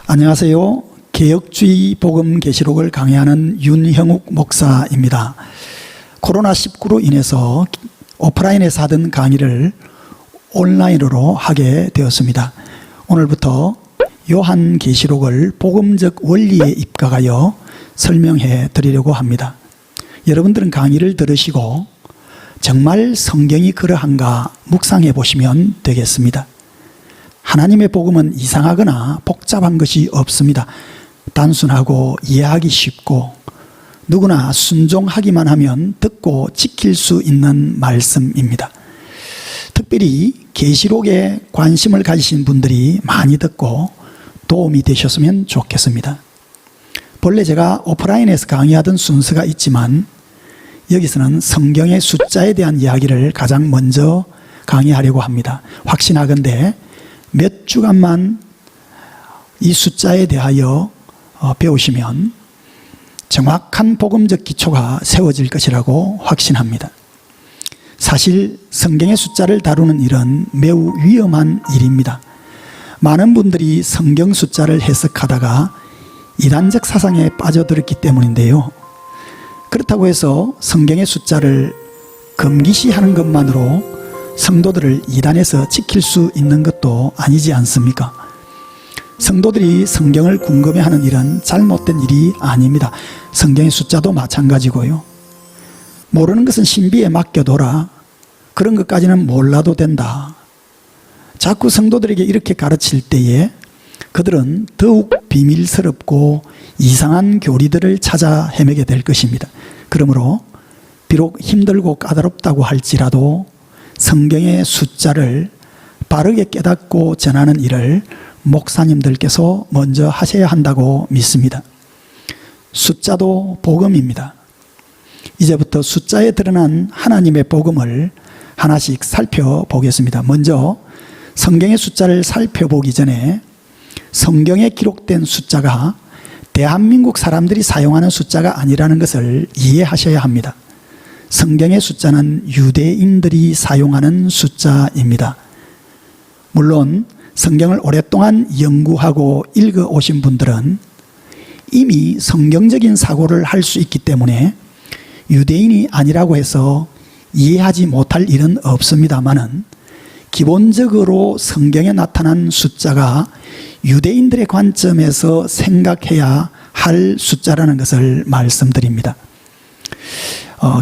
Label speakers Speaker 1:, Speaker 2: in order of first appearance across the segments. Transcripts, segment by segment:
Speaker 1: 안녕하세요. 개혁주의 복음 계시록을 강의하는 윤형욱 목사입니다. 코로나19로 인해서 오프라인에서 하던 강의를 온라인으로 하게 되었습니다. 오늘부터 요한계시록을 복음적 원리에 입각하여 설명해 드리려고 합니다. 여러분들은 강의를 들으시고 정말 성경이 그러한가 묵상해 보시면 되겠습니다. 하나님의 복음은 이상하거나 복잡한 것이 없습니다. 단순하고 이해하기 쉽고 누구나 순종하기만 하면 듣고 지킬 수 있는 말씀입니다. 특별히 계시록에 관심을 가지신 분들이 많이 듣고 도움이 되셨으면 좋겠습니다. 본래 제가 오프라인에서 강의하던 순서가 있지만 여기서는 성경의 숫자에 대한 이야기를 가장 먼저 강의하려고 합니다. 확신하건대 몇 주간만 이 숫자에 대하여 배우시면 정확한 복음적 기초가 세워질 것이라고 확신합니다. 사실 성경의 숫자를 다루는 일은 매우 위험한 일입니다. 많은 분들이 성경 숫자를 해석하다가 이단적 사상에 빠져들었기 때문인데요. 그렇다고 해서 성경의 숫자를 금기시하는 것만으로 성도들을 이단에서 지킬 수 있는 것도 아니지 않습니까? 성도들이 성경을 궁금해하는 일은 잘못된 일이 아닙니다. 성경의 숫자도 마찬가지고요. 모르는 것은 신비에 맡겨둬라. 그런 것까지는 몰라도 된다. 자꾸 성도들에게 이렇게 가르칠 때에 그들은 더욱 비밀스럽고 이상한 교리들을 찾아 헤매게 될 것입니다. 그러므로 비록 힘들고 까다롭다고 할지라도 성경의 숫자를 바르게 깨닫고 전하는 일을 목사님들께서 먼저 하셔야 한다고 믿습니다. 숫자도 복음입니다. 이제부터 숫자에 드러난 하나님의 복음을 하나씩 살펴보겠습니다. 먼저 성경의 숫자를 살펴보기 전에 성경에 기록된 숫자가 대한민국 사람들이 사용하는 숫자가 아니라는 것을 이해하셔야 합니다. 성경의 숫자는 유대인들이 사용하는 숫자입니다. 물론 성경을 오랫동안 연구하고 읽어 오신 분들은 이미 성경적인 사고를 할 수 있기 때문에 유대인이 아니라고 해서 이해하지 못할 일은 없습니다만은 기본적으로 성경에 나타난 숫자가 유대인들의 관점에서 생각해야 할 숫자라는 것을 말씀드립니다.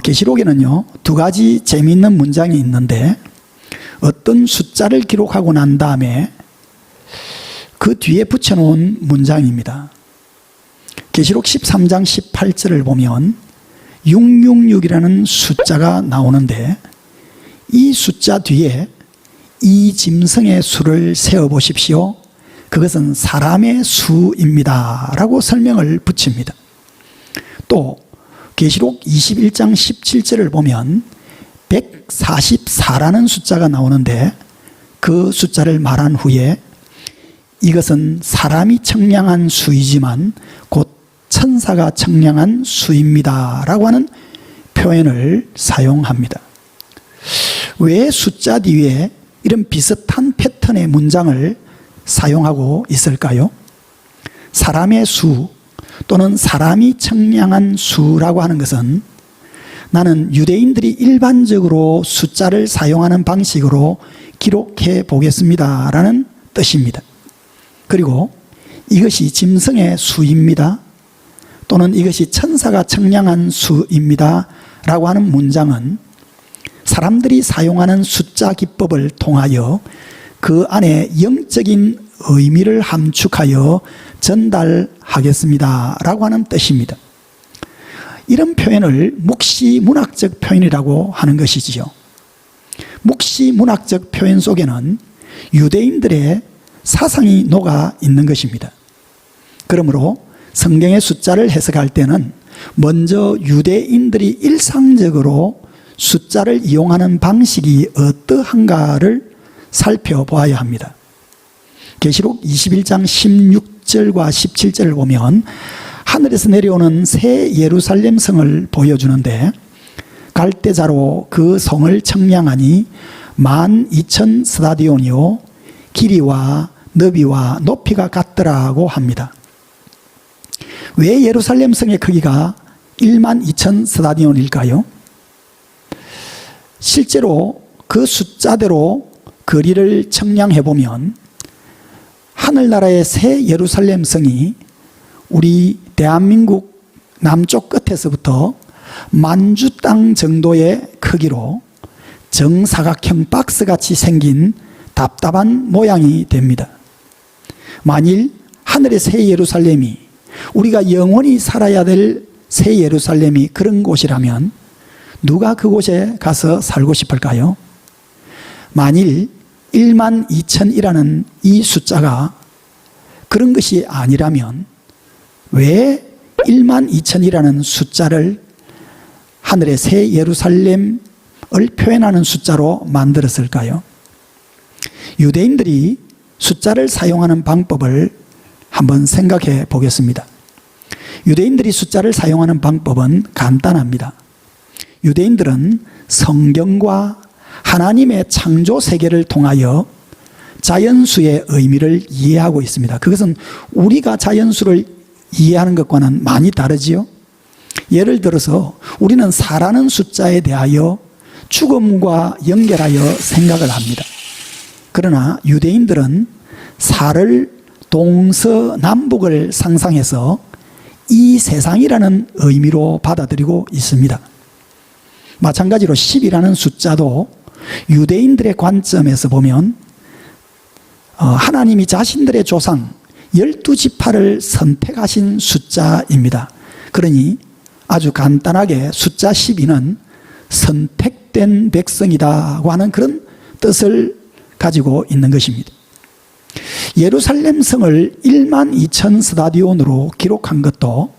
Speaker 1: 계시록에는요, 두 가지 재미있는 문장이 있는데 어떤 숫자를 기록하고 난 다음에 그 뒤에 붙여놓은 문장입니다. 계시록 13장 18절을 보면 666이라는 숫자가 나오는데 이 숫자 뒤에 이 짐승의 수를 세어보십시오. 그것은 사람의 수입니다. 라고 설명을 붙입니다. 또 계시록 21장 17절을 보면 144라는 숫자가 나오는데 그 숫자를 말한 후에 이것은 사람이 청량한 수이지만 곧 천사가 청량한 수입니다. 라고 하는 표현을 사용합니다. 왜 숫자 뒤에 이런 비슷한 패턴의 문장을 사용하고 있을까요? 사람의 수 또는 사람이 청량한 수라고 하는 것은 나는 유대인들이 일반적으로 숫자를 사용하는 방식으로 기록해 보겠습니다 라는 뜻입니다. 그리고 이것이 짐승의 수입니다 또는 이것이 천사가 청량한 수입니다 라고 하는 문장은 사람들이 사용하는 숫자 기법을 통하여 그 안에 영적인 의미를 함축하여 전달하겠습니다 라고 하는 뜻입니다. 이런 표현을 묵시문학적 표현이라고 하는 것이지요. 묵시문학적 표현 속에는 유대인들의 사상이 녹아 있는 것입니다. 그러므로 성경의 숫자를 해석할 때는 먼저 유대인들이 일상적으로 숫자를 이용하는 방식이 어떠한가를 살펴보아야 합니다. 계시록 21장 16절과 17절을 보면 하늘에서 내려오는 새 예루살렘 성을 보여주는데 갈대자로 그 성을 청량하니 12,000 스타디온이요 길이와 너비와 높이가 같더라고 합니다. 왜 예루살렘 성의 크기가 12,000 스타디온일까요? 실제로 그 숫자대로 거리를 측량해 보면 하늘나라의 새 예루살렘 성이 우리 대한민국 남쪽 끝에서부터 만주 땅 정도의 크기로 정사각형 박스같이 생긴 답답한 모양이 됩니다. 만일 하늘의 새 예루살렘이 우리가 영원히 살아야 될 새 예루살렘이 그런 곳이라면 누가 그곳에 가서 살고 싶을까요? 만일 12,000이라는 이 숫자가 그런 것이 아니라면 왜 12,000이라는 숫자를 하늘의 새 예루살렘을 표현하는 숫자로 만들었을까요? 유대인들이 숫자를 사용하는 방법을 한번 생각해 보겠습니다. 유대인들이 숫자를 사용하는 방법은 간단합니다. 유대인들은 성경과 하나님의 창조 세계를 통하여 자연수의 의미를 이해하고 있습니다. 그것은 우리가 자연수를 이해하는 것과는 많이 다르지요. 예를 들어서 우리는 4라는 숫자에 대하여 죽음과 연결하여 생각을 합니다. 그러나 유대인들은 4를 동서남북을 상상해서 이 세상이라는 의미로 받아들이고 있습니다. 마찬가지로 10이라는 숫자도 유대인들의 관점에서 보면 하나님이 자신들의 조상 12지파를 선택하신 숫자입니다. 그러니 아주 간단하게 숫자 12는 선택된 백성이라고 하는 그런 뜻을 가지고 있는 것입니다. 예루살렘 성을 12,000 스타디온으로 기록한 것도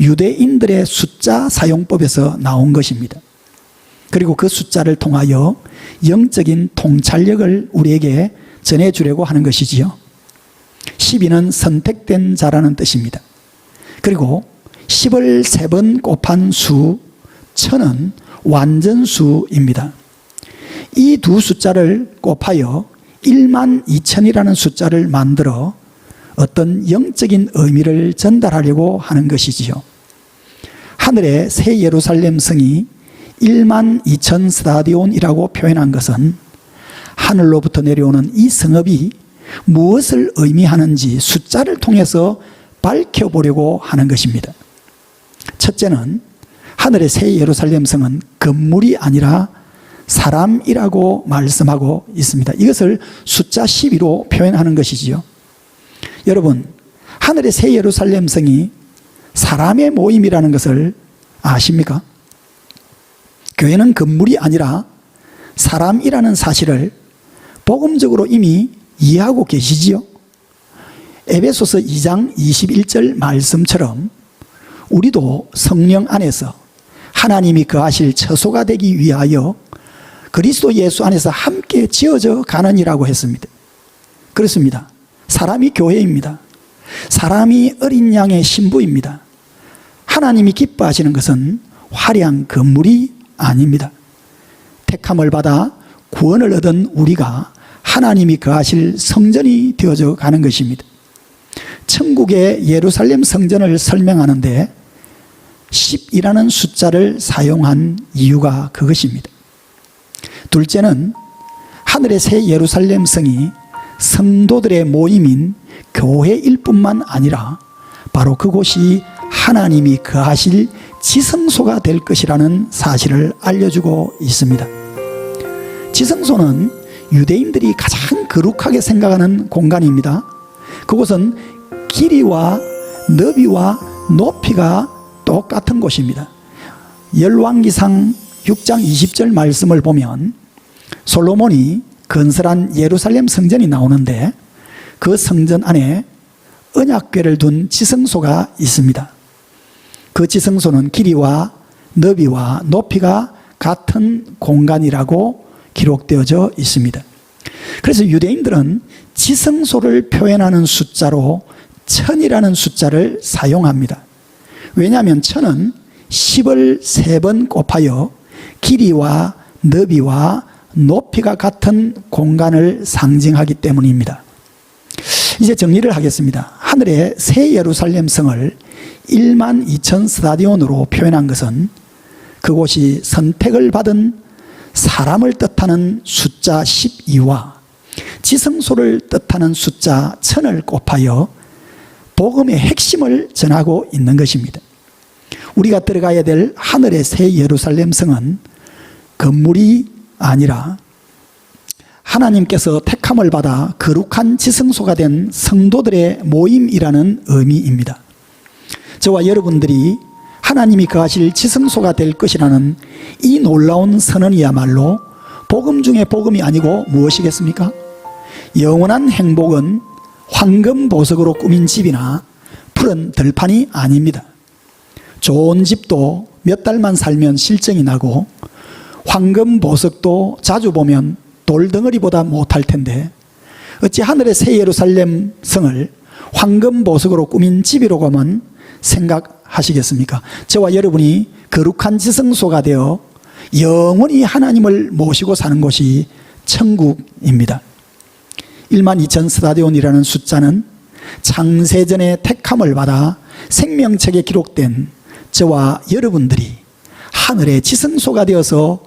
Speaker 1: 유대인들의 숫자 사용법에서 나온 것입니다. 그리고 그 숫자를 통하여 영적인 통찰력을 우리에게 전해주려고 하는 것이지요. 12는 선택된 자라는 뜻입니다. 그리고 10을 3번 곱한 수 1000은 완전수입니다. 이 두 숫자를 곱하여 12,000이라는 숫자를 만들어 어떤 영적인 의미를 전달하려고 하는 것이지요. 하늘의 새 예루살렘 성이 12,000 스타디온이라고 표현한 것은 하늘로부터 내려오는 이 성읍이 무엇을 의미하는지 숫자를 통해서 밝혀보려고 하는 것입니다. 첫째는 하늘의 새 예루살렘 성은 건물이 아니라 사람이라고 말씀하고 있습니다. 이것을 숫자 12로 표현하는 것이지요. 여러분, 하늘의 새 예루살렘 성이 사람의 모임이라는 것을 아십니까? 교회는 건물이 아니라 사람이라는 사실을 복음적으로 이미 이해하고 계시지요. 에베소서 2장 21절 말씀처럼 우리도 성령 안에서 하나님이 거하실 처소가 되기 위하여 그리스도 예수 안에서 함께 지어져 가느니라고 했습니다. 그렇습니다. 사람이 교회입니다. 사람이 어린 양의 신부입니다. 하나님이 기뻐하시는 것은 화려한 건물이 아닙니다. 택함을 받아 구원을 얻은 우리가 하나님이 거하실 성전이 되어져 가는 것입니다. 천국의 예루살렘 성전을 설명하는데 10이라는 숫자를 사용한 이유가 그것입니다. 둘째는 하늘의 새 예루살렘 성이 성도들의 모임인 교회일 뿐만 아니라 바로 그곳이 하나님이 거하실 지성소가 될 것이라는 사실을 알려주고 있습니다. 지성소는 유대인들이 가장 거룩하게 생각하는 공간입니다. 그곳은 길이와 너비와 높이가 똑같은 곳입니다. 열왕기상 6장 20절 말씀을 보면 솔로몬이 건설한 예루살렘 성전이 나오는데 그 성전 안에 언약궤를 둔 지성소가 있습니다. 그 지성소는 길이와 너비와 높이가 같은 공간이라고 기록되어져 있습니다. 그래서 유대인들은 지성소를 표현하는 숫자로 1000이라는 숫자를 사용합니다. 왜냐하면 1000은 10을 3번 곱하여 길이와 너비와 높이가 같은 공간을 상징하기 때문입니다. 이제 정리를 하겠습니다. 하늘의 새 예루살렘 성을 12,000 스타디온으로 표현한 것은 그곳이 선택을 받은 사람을 뜻하는 숫자 12와 지성소를 뜻하는 숫자 1000을 곱하여 복음의 핵심을 전하고 있는 것입니다. 우리가 들어가야 될 하늘의 새 예루살렘 성은 건물이 아니라 하나님께서 택함을 받아 거룩한 지성소가 된 성도들의 모임이라는 의미입니다. 저와 여러분들이 하나님이 거하실 지성소가 될 것이라는 이 놀라운 선언이야말로 복음 중에 복음이 아니고 무엇이겠습니까? 영원한 행복은 황금 보석으로 꾸민 집이나 푸른 들판이 아닙니다. 좋은 집도 몇 달만 살면 실증이 나고 황금 보석도 자주 보면 돌덩어리보다 못할 텐데 어찌 하늘의 새 예루살렘 성을 황금 보석으로 꾸민 집이라고만 생각하시겠습니까? 저와 여러분이 거룩한 지성소가 되어 영원히 하나님을 모시고 사는 곳이 천국입니다. 12,000 스타디온이라는 숫자는 창세전에 택함을 받아 생명책에 기록된 저와 여러분들이 하늘의 지성소가 되어서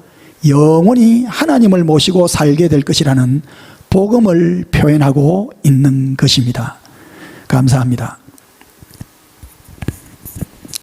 Speaker 1: 영원히 하나님을 모시고 살게 될 것이라는 복음을 표현하고 있는 것입니다. 감사합니다.